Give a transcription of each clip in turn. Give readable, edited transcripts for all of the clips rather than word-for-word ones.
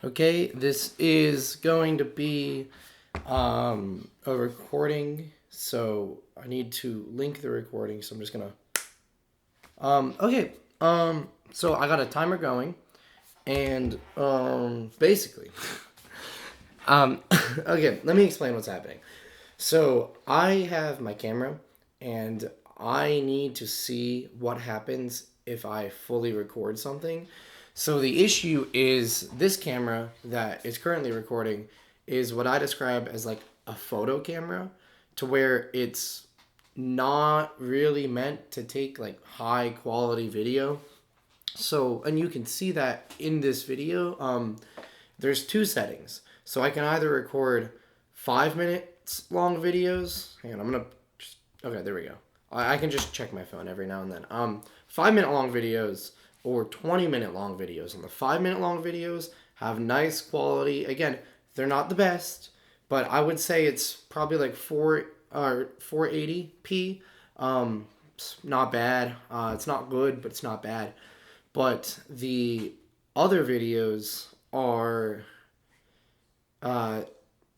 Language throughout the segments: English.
Okay, this is going to be a recording, so I need to link the recording. So I'm just gonna. Okay. So I got a timer going, and basically, um, okay. Let me explain what's happening. So I have my camera, and I need to see what happens if I fully record something. So the issue is this camera that is currently recording is what I describe as like a photo camera, to where it's not really meant to take like high quality video. So, and you can see that in this video. There's two settings. So I can either record 5 minutes long videos. Hang on, I'm gonna. Okay, there we go. I can just check my phone every now and then. 5 minute long videos or 20-minute long videos. And the 5 minute long videos have nice quality. Again, they're not the best, but I would say it's probably like 480p. It's not bad. It's not good, but it's not bad. But the other videos are uh,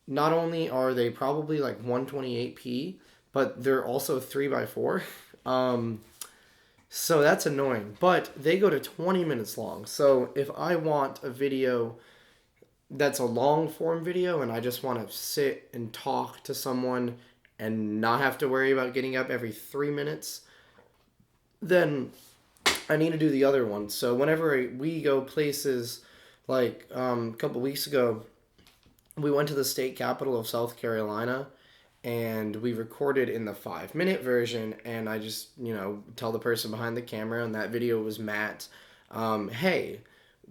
not only are they probably like 128p, but they're also 3 by 4. Um, so that's annoying. But they go to 20 minutes long. So if I want a video that's a long form video and I just want to sit and talk to someone and not have to worry about getting up every 3 minutes, then I need to do the other one. So whenever we go places, like a couple weeks ago, we went to the state capital of South Carolina, and we recorded in the 5 minute version. And I just, tell the person behind the camera, and that video was Matt. Hey,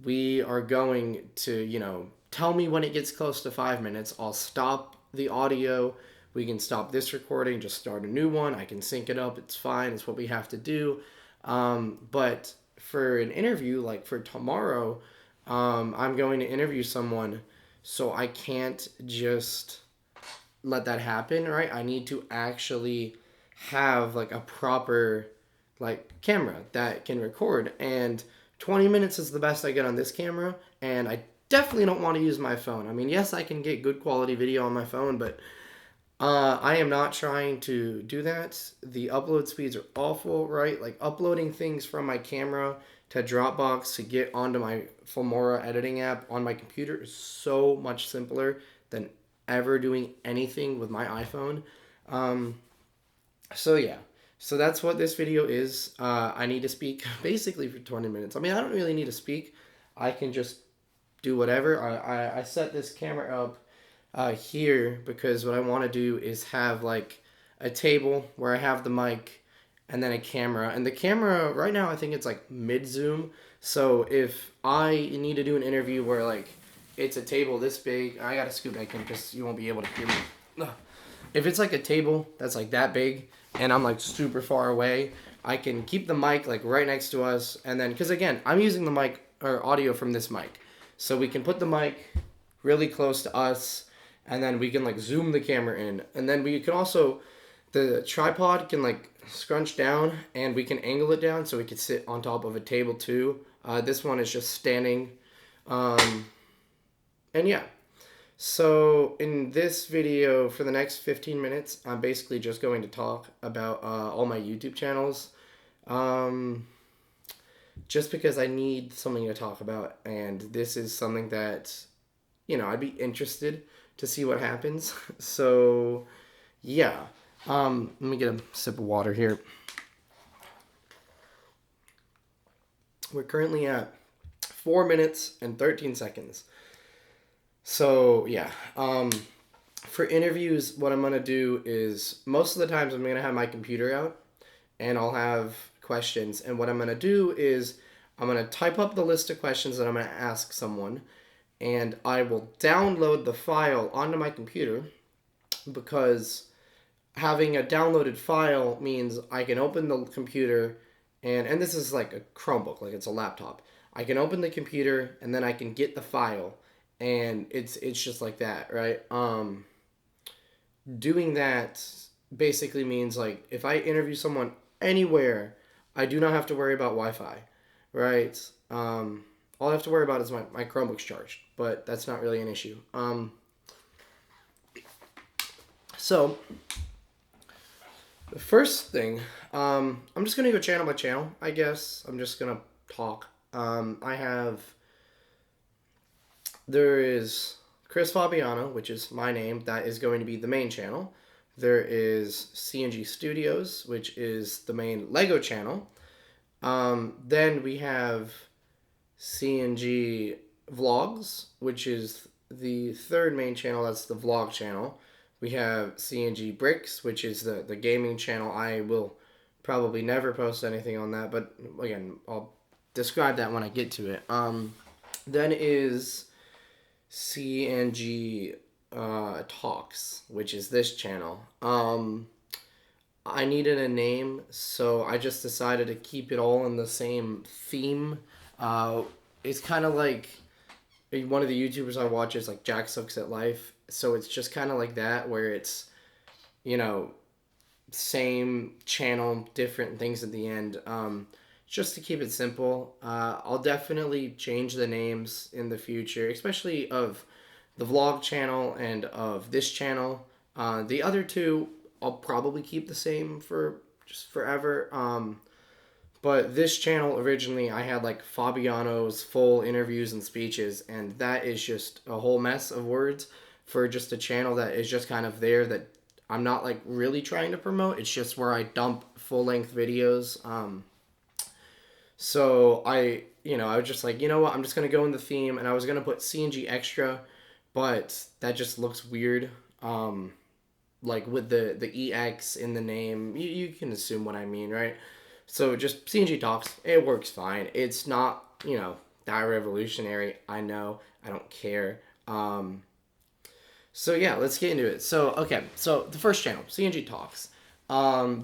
we are going to, tell me when it gets close to 5 minutes. I'll stop the audio. We can stop this recording, just start a new one. I can sync it up. It's fine. It's what we have to do. But for an interview, like for tomorrow, I'm going to interview someone, so I can't just let that happen, right? I need to actually have like a proper like camera that can record, and 20 minutes is the best I get on this camera, and I definitely don't want to use my phone. I mean, yes, I can get good quality video on my phone, but I am not trying to do that. The upload speeds are awful, right? Like uploading things from my camera to Dropbox to get onto my Filmora editing app on my computer is so much simpler than ever doing anything with my iPhone. Um, so yeah, so that's what this video is. I need to speak basically for 20 minutes. I mean, I don't really need to speak. I can just do whatever. I set this camera up here because what I want to do is have like a table where I have the mic and then a camera. And the camera right now, I think it's like mid zoom. So if I need to do an interview where like it's a table this big, I gotta scoot back in because you won't be able to hear me. Ugh. If it's like a table that's like that big and I'm like super far away, I can keep the mic like right next to us. And then, because again, I'm using the mic or audio from this mic. So we can put the mic really close to us, and then we can like zoom the camera in, and then we can also, the tripod can like scrunch down and we can angle it down so we can sit on top of a table too. This one is just standing. And yeah, so in this video for the next 15 minutes, I'm basically just going to talk about all my YouTube channels, just because I need something to talk about, and this is something that, I'd be interested to see what happens. So yeah, let me get a sip of water here. We're currently at 4 minutes and 13 seconds. So yeah, for interviews, what I'm gonna do is most of the times I'm gonna have my computer out, and I'll have questions. And what I'm gonna do is I'm gonna type up the list of questions that I'm gonna ask someone, and I will download the file onto my computer, because having a downloaded file means I can open the computer, and this is like a Chromebook, like it's a laptop. I can open the computer and then I can get the file, and it's just like that, right? Doing that basically means like if I interview someone anywhere, I do not have to worry about Wi-Fi, right? all I have to worry about is my Chromebook's charged, but that's not really an issue. So the first thing, I'm just gonna go channel by channel. I guess I'm just gonna talk. There is Chris Fabiano, which is my name. That is going to be the main channel. There is CNG Studios, which is the main Lego channel. Then we have CNG Vlogs, which is the third main channel. That's the vlog channel. We have CNG Bricks, which is the gaming channel. I will probably never post anything on that, but again, I'll describe that when I get to it. Then is CNG Talks, which is this channel. I needed a name, so I just decided to keep it all in the same theme. It's kind of like one of the YouTubers I watch is like Jack Sucks at Life, so it's just kind of like that, where it's, you know, same channel, different things at the end. Just to keep it simple. I'll definitely change the names in the future, especially of the vlog channel and of this channel. The other two I'll probably keep the same for just forever. But this channel originally I had like Fabiano's full interviews and speeches, and that is just a whole mess of words for just a channel that is just kind of there, that I'm not like really trying to promote. It's just where I dump full length videos. So I was just like, you know what, I'm just gonna go in the theme, and I was gonna put CNG Extra, but that just looks weird. Like with the EX in the name, you can assume what I mean, right? So just CNG Talks, it works fine. It's not, that revolutionary. I know. I don't care. So yeah, let's get into it. So, okay. So the first channel, CNG Talks.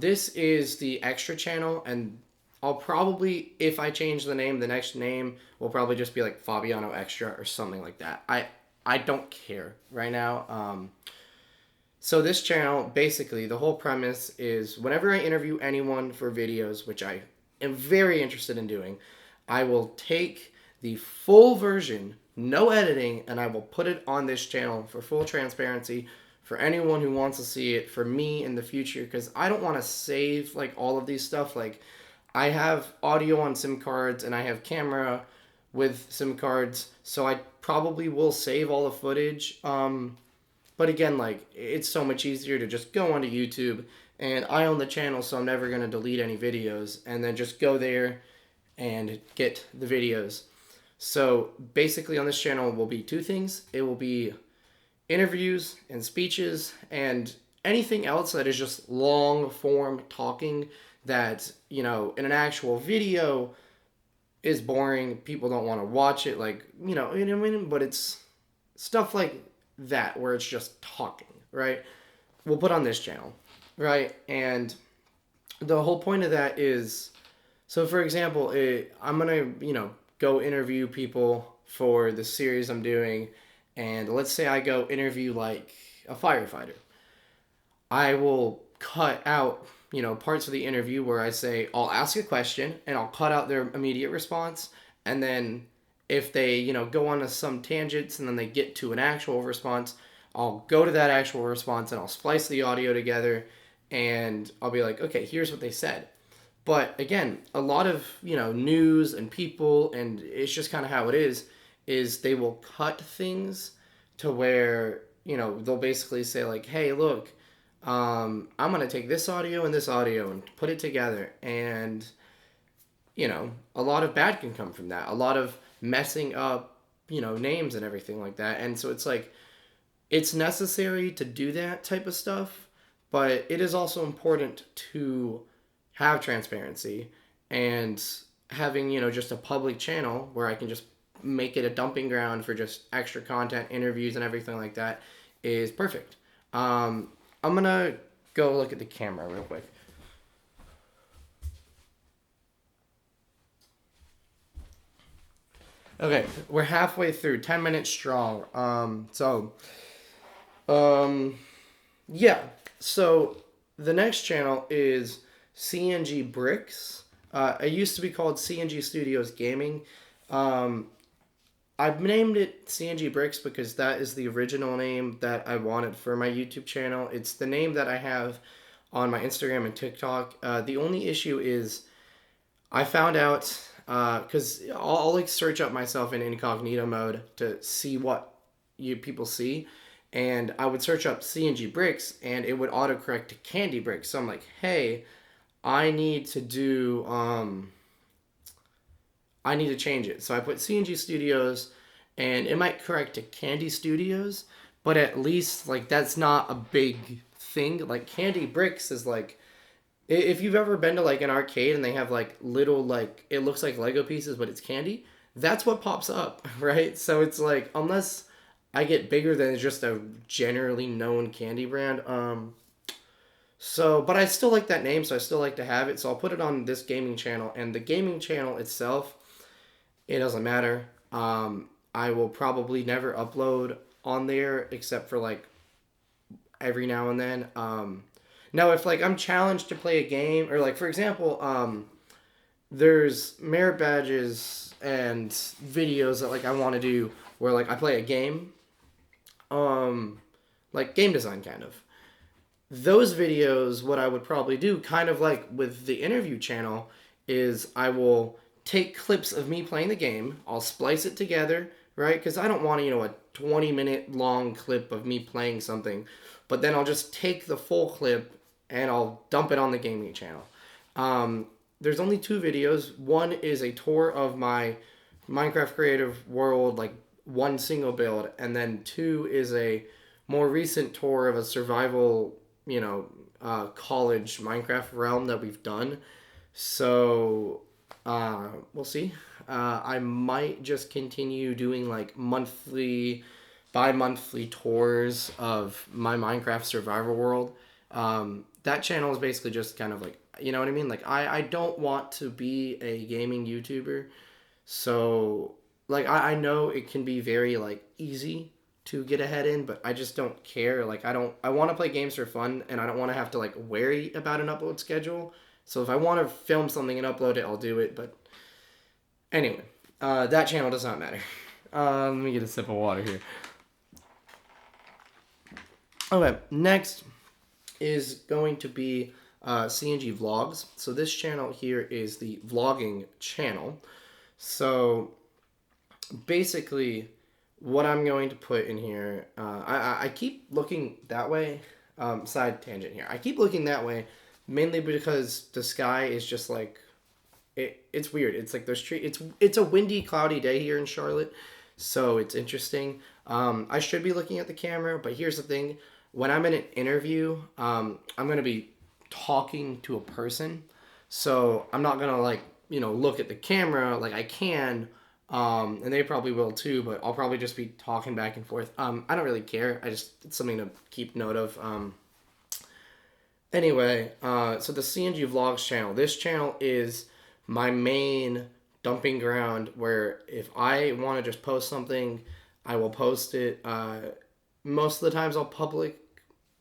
This is the extra channel, and I'll probably, if I change the name, the next name will probably just be like Fabiano Extra or something like that. I don't care right now. So this channel, basically, the whole premise is whenever I interview anyone for videos, which I am very interested in doing, I will take the full version, no editing, and I will put it on this channel for full transparency for anyone who wants to see it, for me in the future, because I don't want to save like all of these stuff. Like, I have audio on SIM cards and I have camera with SIM cards, so I probably will save all the footage. But again, like, it's so much easier to just go onto YouTube, and I own the channel, so I'm never going to delete any videos, and then just go there and get the videos. So basically on this channel will be two things. It will be interviews and speeches and anything else that is just long form talking that, in an actual video is boring. People don't want to watch it, like, what I mean? But it's stuff like that where it's just talking, right? We'll put on this channel, right? And the whole point of that is, so for example, I'm gonna go interview people for the series I'm doing, and let's say I go interview like a firefighter. I will cut out parts of the interview where I say I'll ask a question and I'll cut out their immediate response, and then if they, go on to some tangents and then they get to an actual response, I'll go to that actual response and I'll splice the audio together, and I'll be like, okay, here's what they said. But again, a lot of, news and people, and it's just kind of how it is they will cut things to where, they'll basically say like, hey, look, I'm going to take this audio and put it together. And, a lot of bad can come from that. A lot of messing up, names and everything like that. And so it's like, it's necessary to do that type of stuff, but it is also important to have transparency, and having, just a public channel where I can just make it a dumping ground for just extra content, interviews and everything like that is perfect. I'm going to go look at the camera real quick. Okay, we're halfway through, 10 minutes strong. Yeah. So the next channel is CNG Bricks. It used to be called CNG Studios Gaming. I've named it CNG Bricks because that is the original name that I wanted for my YouTube channel. It's the name that I have on my Instagram and TikTok. The only issue is I found out because I'll like search up myself in incognito mode to see what you people see, and I would search up CNG Bricks and it would autocorrect to Candy Bricks. So I'm like, hey, I need to do I need to change it. So I put CNG Studios, and it might correct to Candy Studios, but at least like that's not a big thing. Like Candy Bricks is like if you've ever been to like an arcade and they have like little like it looks like Lego pieces, but it's candy. That's what pops up, right? So it's like unless I get bigger than just a generally known candy brand. So, but I still like that name, so I still like to have it. So I'll put it on this gaming channel, and the gaming channel itself it doesn't matter. I will probably never upload on there except for like every now and then. Now, if like I'm challenged to play a game, or like for example, there's merit badges and videos that like I want to do where like I play a game, like game design kind of. Those videos, what I would probably do, kind of like with the interview channel, is I will take clips of me playing the game. I'll splice it together, right? Because I don't want a 20-minute long clip of me playing something, but then I'll just take the full clip and I'll dump it on the gaming channel. There's only two videos. One is a tour of my Minecraft Creative World, like one single build, and then two is a more recent tour of a survival, college Minecraft realm that we've done. So we'll see. I might just continue doing like bi-monthly tours of my Minecraft survival world. That channel is basically just kind of like, you know what I mean? Like I don't want to be a gaming YouTuber. So like I know it can be very like easy to get ahead in, but I just don't care. Like I want to play games for fun, and I don't want to have to like worry about an upload schedule. So if I want to film something and upload it, I'll do it. But anyway, that channel does not matter. Let me get a sip of water here. Okay, next is going to be CNG Vlogs. So this channel here is the vlogging channel. So basically, what I'm going to put in here, I keep looking that way. Side tangent here. I keep looking that way mainly because the sky is just like it's weird. It's like there's tree. It's a windy, cloudy day here in Charlotte, so it's interesting. I should be looking at the camera, but here's the thing: when I'm in an interview, I'm gonna be talking to a person, so I'm not gonna like look at the camera like I can. And they probably will too, but I'll probably just be talking back and forth. I don't really care. It's something to keep note of. Anyway, so the CNG Vlogs channel. This channel is my main dumping ground where if I want to just post something, I will post it. Most of the times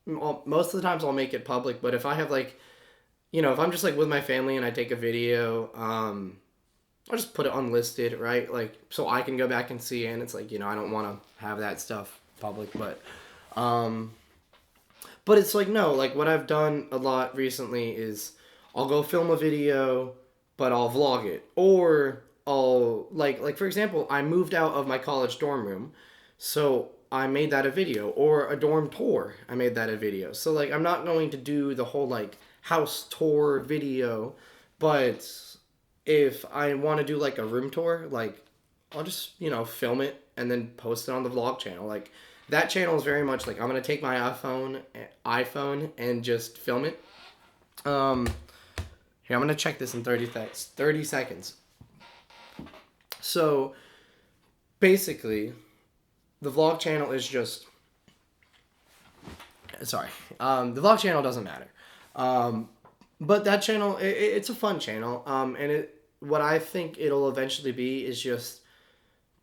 most of the times I'll make it public, but if I have like, if I'm just like with my family and I take a video, I'll just put it unlisted, right? Like, so I can go back and see, and it's like, I don't want to have that stuff public, but it's like, no, like what I've done a lot recently is I'll go film a video, but I'll vlog it. Or I'll, like for example, I moved out of my college dorm room, so I made that a video. Or a dorm tour, I made that a video. So, like, I'm not going to do the whole, like, house tour video, but if I want to do like a room tour, like I'll just, film it and then post it on the vlog channel. Like that channel is very much like I'm going to take my iPhone and just film it. Here, I'm going to check this in 30 seconds. So basically, the vlog channel is just, sorry, the vlog channel doesn't matter. But that channel, it's a fun channel. And what I think it'll eventually be is just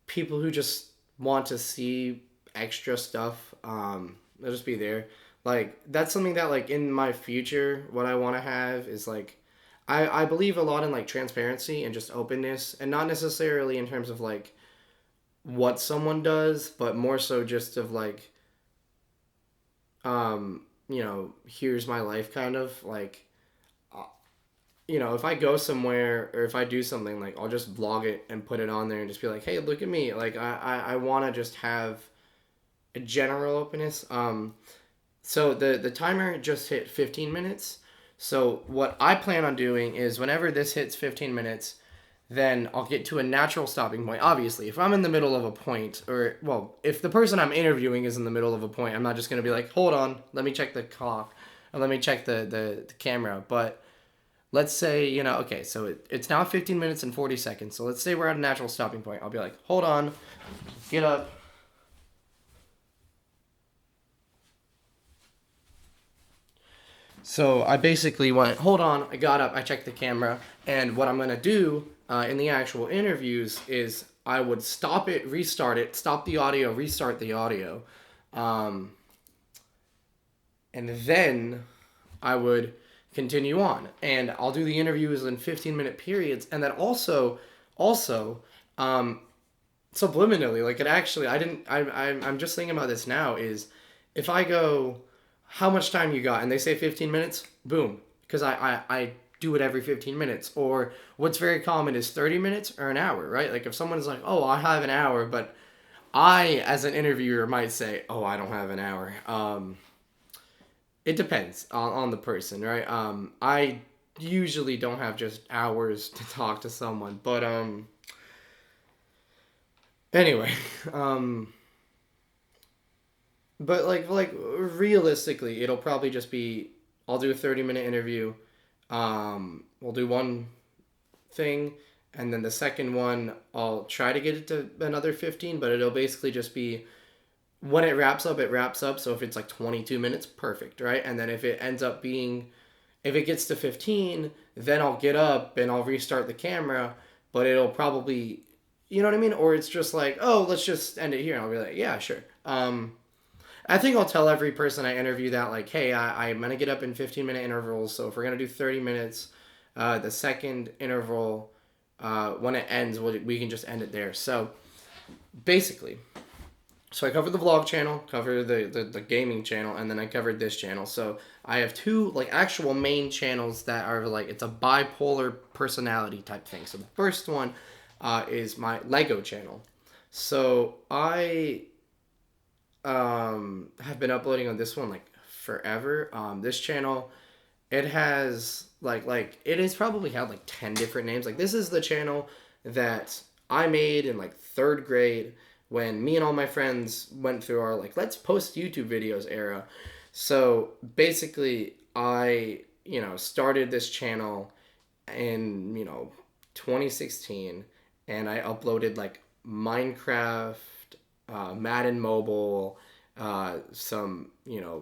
people who just want to see extra stuff. They'll just be there. Like, that's something that, like, in my future, what I want to have is, like, I believe a lot in, like, transparency and just openness. And not necessarily in terms of, like, what someone does, but more so just of like, here's my life kind of like, if I go somewhere or if I do something, like I'll just vlog it and put it on there and just be like, hey, look at me. Like I want to just have a general openness. So the timer just hit 15 minutes. So what I plan on doing is whenever this hits 15 minutes, then I'll get to a natural stopping point. Obviously, if I'm in the middle of a point, or, well, if the person I'm interviewing is in the middle of a point, I'm not just going to be like, hold on, let me check the clock, or let me check the camera. But let's say, okay, so it's now 15 minutes and 40 seconds. So let's say we're at a natural stopping point. I'll be like, hold on, get up. So I basically went, hold on, I got up, I checked the camera, and what I'm going to do in the actual interviews is I would stop it, restart it, stop the audio, restart the audio, um, and then I would continue on. And I'll do the interviews in 15-minute periods, and then also, um, subliminally, like it actually, I'm just thinking about this now, is if I go, how much time you got, and they say 15 minutes, boom, because I do it every 15 minutes. Or what's very common is 30 minutes or an hour, right? Like if someone is like, oh, I have an hour, but I as an interviewer might say, oh, I don't have an hour. It depends on the person, right? I usually don't have just hours to talk to someone, but anyway, um but like realistically, it'll probably just be, I'll do a 30-minute interview. We'll do one thing, and then the second one I'll try to get it to another 15, but it'll basically just be, when it wraps up, it wraps up. So if it's like 22 minutes, perfect, right? And then if it ends up being, if it gets to 15, then I'll get up and I'll restart the camera, but it'll probably, you know what I mean? Or it's just like, oh, let's just end it here. And I'll be like, yeah, sure. I think I'll tell every person I interview that, like, hey, I'm going to get up in 15-minute intervals. So if we're going to do 30 minutes, the second interval, when it ends, we can just end it there. So basically, so I covered the vlog channel, covered the gaming channel, and then I covered this channel. So I have two, like, actual main channels that are, like, it's a bipolar personality type thing. So the first one is my Lego channel. So I have been uploading on this one like forever. This channel, it has like it has probably had like 10 different names. Like this is the channel that I made in like third grade when me and all my friends went through our like let's post YouTube videos era. So basically, I started this channel in 2016, and I uploaded like Minecraft, Madden Mobile, some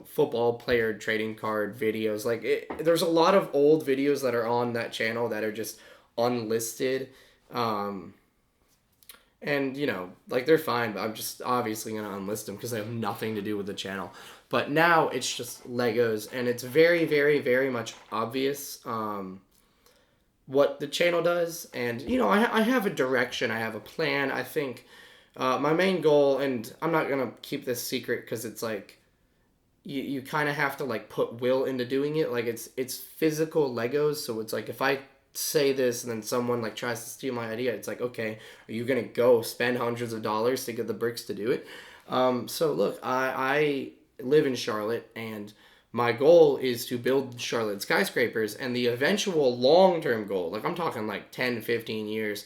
football player trading card videos. Like there's a lot of old videos that are on that channel that are just unlisted, um, and like they're fine. But I'm just obviously gonna unlist them because they have nothing to do with the channel. But now it's just Legos, and it's very, very, very much obvious. What the channel does, and I have a direction, I have a plan. I think my main goal, and I'm not gonna keep this secret because it's like you kind of have to like put will into doing it. Like it's physical Legos, so it's like if I say this and then someone like tries to steal my idea, it's like, okay, are you gonna go spend hundreds of dollars to get the bricks to do it? So look, I live in Charlotte, and my goal is to build Charlotte skyscrapers, and the eventual long-term goal, like I'm talking like 10, 15 years,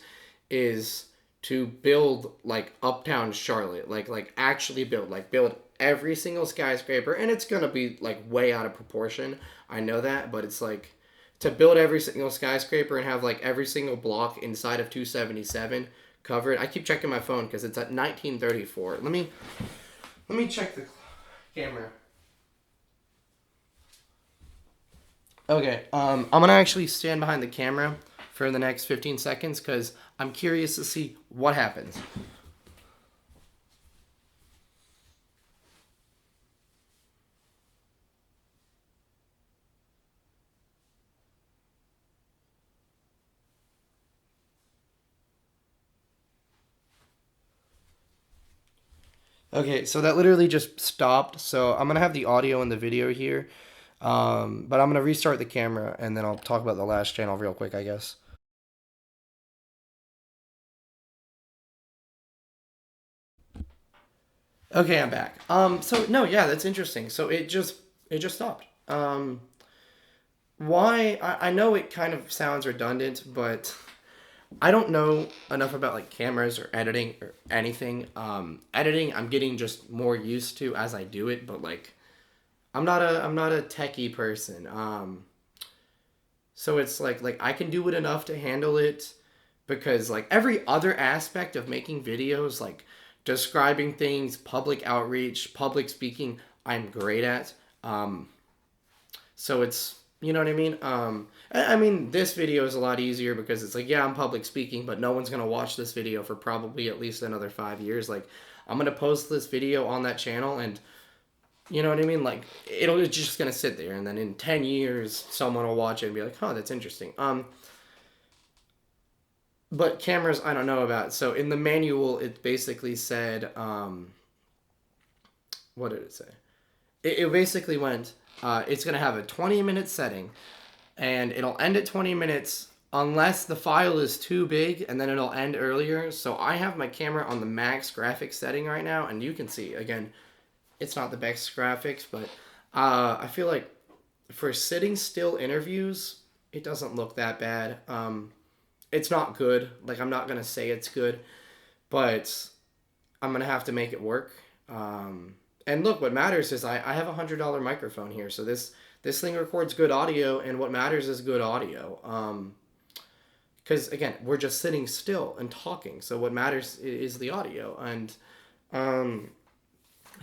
is to build like uptown Charlotte, like actually build every single skyscraper, and it's gonna be like way out of proportion. I know that, but it's like to build every single skyscraper and have like every single block inside of 277 covered. I keep checking my phone because it's at 1934. Let me check the camera. Okay, I'm gonna actually stand behind the camera for the next 15 seconds because I'm curious to see what happens. Okay, so that literally just stopped. So I'm gonna have the audio and the video here, but I'm gonna restart the camera and then I'll talk about the last channel real quick, I guess. Okay, I'm back. So no, yeah, that's interesting. So it just stopped. Why? I know it kind of sounds redundant, but I don't know enough about like cameras or editing or anything. Editing, I'm getting just more used to as I do it, but like I'm not a techie person. So it's like I can do it enough to handle it because like every other aspect of making videos, like describing things, public outreach, public speaking, I'm great at. So it's, you know what I mean. I mean this video is a lot easier because it's like, yeah, I'm public speaking, but no one's gonna watch this video for probably at least another 5 years. Like I'm gonna post this video on that channel and you know what I mean? Like it's just gonna sit there, and then in 10 years, someone will watch it and be like, "Oh, that's interesting." But cameras, I don't know about. So in the manual, it basically said, what did it say? It basically went, it's gonna have a 20-minute setting, and it'll end at 20 minutes unless the file is too big, and then it'll end earlier. So I have my camera on the max graphics setting right now, and you can see again, it's not the best graphics, but I feel like for sitting still interviews, it doesn't look that bad. It's not good. Like I'm not gonna say it's good, but I'm gonna have to make it work. And look, what matters is I have $100 microphone here, so this thing records good audio, and what matters is good audio. Because again, we're just sitting still and talking, so what matters is the audio. And um,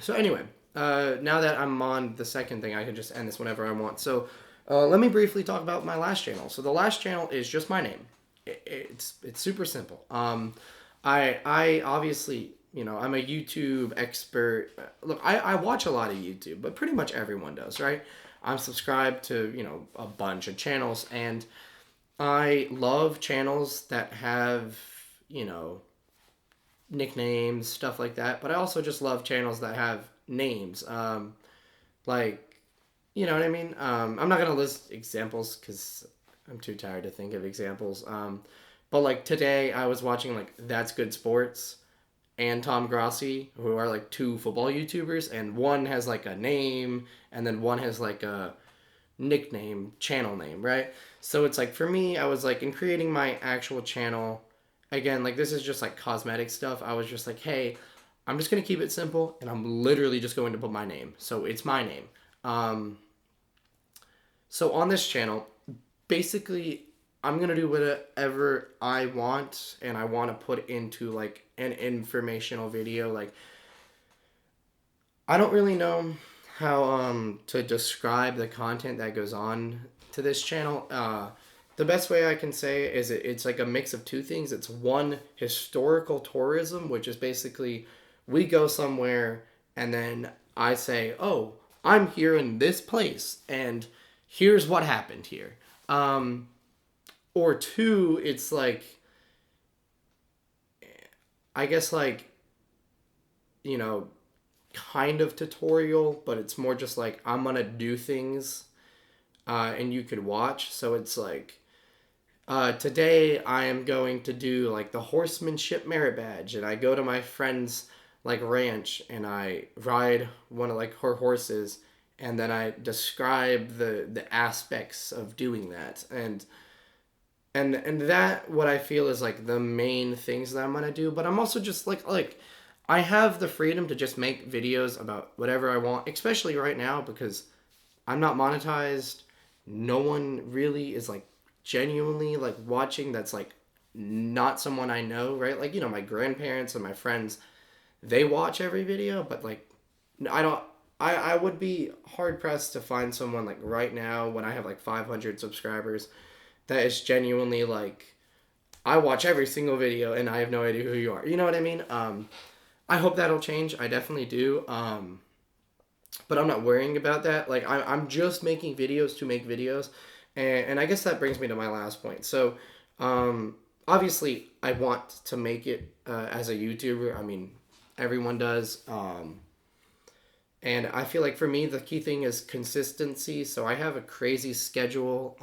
so anyway, now that I'm on the second thing, I can just end this whenever I want. So let me briefly talk about my last channel. So the last channel is just my name. It's super simple. I obviously, I'm a YouTube expert. Look, I watch a lot of YouTube, but pretty much everyone does, right? I'm subscribed to a bunch of channels, and I love channels that have you know nicknames, stuff like that. But I also just love channels that have names. Like, you know what I mean? I'm not gonna list examples because I'm too tired to think of examples. But like today, I was watching like That's Good Sports and Tom Grossi, who are like two football YouTubers, and one has like a name, and then one has like a nickname, channel name, right? So it's like for me, I was like in creating my actual channel, again, like this is just like cosmetic stuff. I was just like, hey, I'm just gonna keep it simple, and I'm literally just going to put my name. So it's my name. Um, so on this channel, basically, I'm gonna do whatever I want, and I want to put into like an informational video. Like I don't really know how to describe the content that goes on to this channel. The best way I can say is it's like a mix of two things. It's one, historical tourism, which is basically we go somewhere and then I say, "Oh, I'm here in this place and here's what happened here." Or two, it's like I guess like, you know, kind of tutorial, but it's more just like I'm gonna do things and you could watch. So it's like today I am going to do like the horsemanship merit badge, and I go to my friend's like ranch and I ride one of like her horses, and then I describe the aspects of doing that, and that what I feel is like the main things that I'm gonna do. But I'm also just like I have the freedom to just make videos about whatever I want, especially right now because I'm not monetized. No one really is like genuinely like watching that's like not someone I know, right? Like, my grandparents and my friends, they watch every video, but like I don't I would be hard pressed to find someone like right now when I have like 500 subscribers that is genuinely like I watch every single video and I have no idea who you are. You know what I mean? I hope that'll change. I definitely do. But I'm not worrying about that. Like I'm just making videos to make videos, and I guess that brings me to my last point. So, obviously, I want to make it as a YouTuber. I mean, Everyone does. And I feel like for me, the key thing is consistency. So I have a crazy schedule.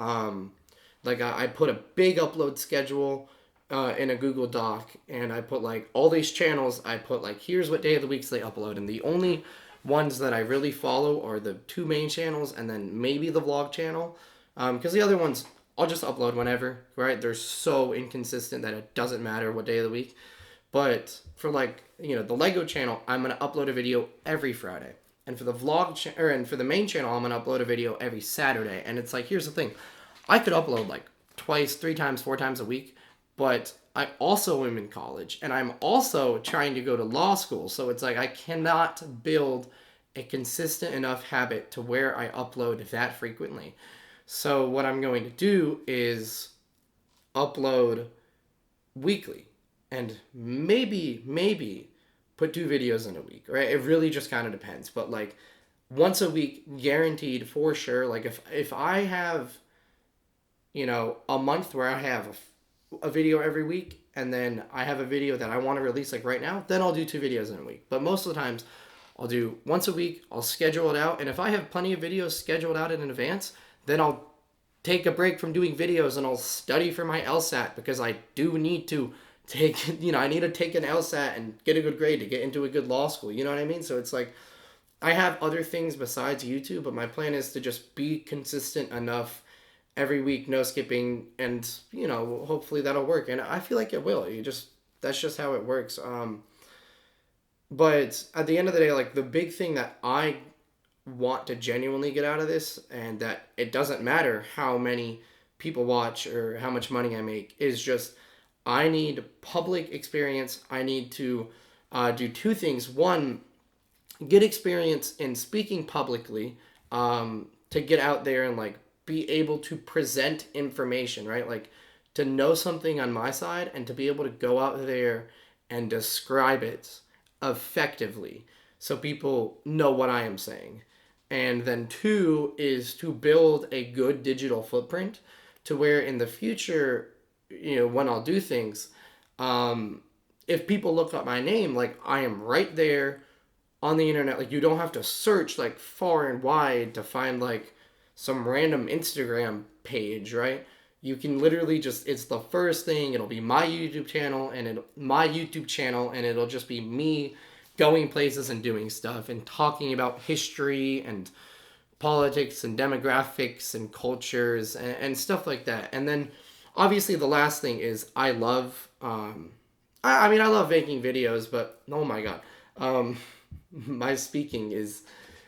Like I put a big upload schedule in a Google Doc, and I put like all these channels. I put like here's what day of the weeks they upload, and the only ones that I really follow are the two main channels, and then maybe the vlog channel, because the other ones I'll just upload whenever. Right? They're so inconsistent that it doesn't matter what day of the week. But for like the Lego channel, I'm gonna upload a video every Friday. And for the and for the main channel, I'm gonna upload a video every Saturday. And it's like, here's the thing, I could upload like twice, three times, four times a week, but I also am in college and I'm also trying to go to law school. So it's like I cannot build a consistent enough habit to where I upload that frequently. So what I'm going to do is upload weekly and maybe put two videos in a week, right? It really just kind of depends, but like once a week guaranteed for sure. Like if I have a month where I have a video every week and then I have a video that I want to release like right now, then I'll do two videos in a week. But most of the times I'll do once a week. I'll schedule it out, and if I have plenty of videos scheduled out in advance, then I'll take a break from doing videos and I'll study for my LSAT, because I do need to I need to take an LSAT and get a good grade to get into a good law school. You know what I mean? So it's like I have other things besides YouTube, but my plan is to just be consistent enough every week, no skipping, and hopefully that'll work. And I feel like it will. That's just how it works. But at the end of the day, like the big thing that I want to genuinely get out of this, and that it doesn't matter how many people watch or how much money I make, is just I need public experience. I need to do two things. One, get experience in speaking publicly, to get out there and like be able to present information, right? Like to know something on my side and to be able to go out there and describe it effectively so people know what I am saying. And then two is to build a good digital footprint to where in the future, when I'll do things, if people look up my name, like I am right there on the internet. Like you don't have to search like far and wide to find like some random Instagram page, right? You can literally it's the first thing. It'll be my YouTube channel, and it'll just be me going places and doing stuff and talking about history and politics and demographics and cultures and stuff like that. And then obviously the last thing is I love I love making videos, but oh my god, my speaking is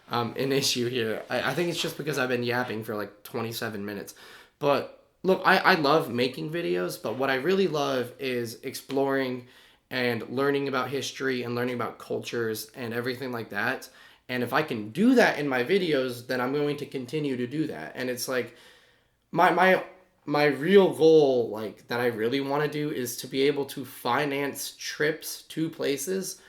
an issue here. I think it's just because I've been yapping for like 27 minutes. But look, I love making videos, but what I really love is exploring and learning about history and learning about cultures and everything like that. And if I can do that in my videos, then I'm going to continue to do that. And it's like my real goal, like that I really want to do, is to be able to finance trips to places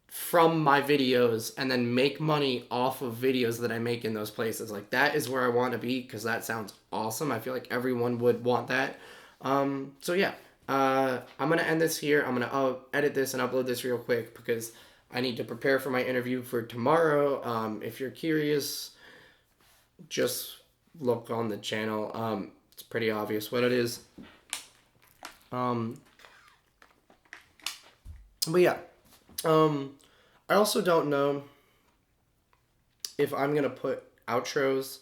from my videos and then make money off of videos that I make in those places. Like that is where I want to be, because that sounds awesome. I feel like everyone would want that. So yeah, I'm gonna end this here. I'm gonna edit this and upload this real quick because I need to prepare for my interview for tomorrow. If you're curious, just look on the channel. It's pretty obvious what it is. But yeah. I also don't know if I'm going to put outros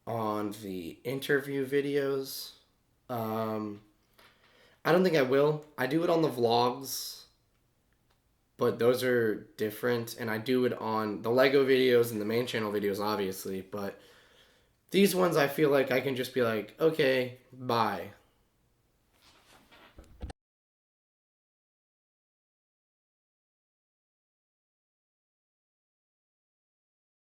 on the interview videos. I don't think I will. I do it on the vlogs, but those are different. And I do it on the Lego videos and the main channel videos, obviously. But these ones, I feel like I can just be like, okay, bye.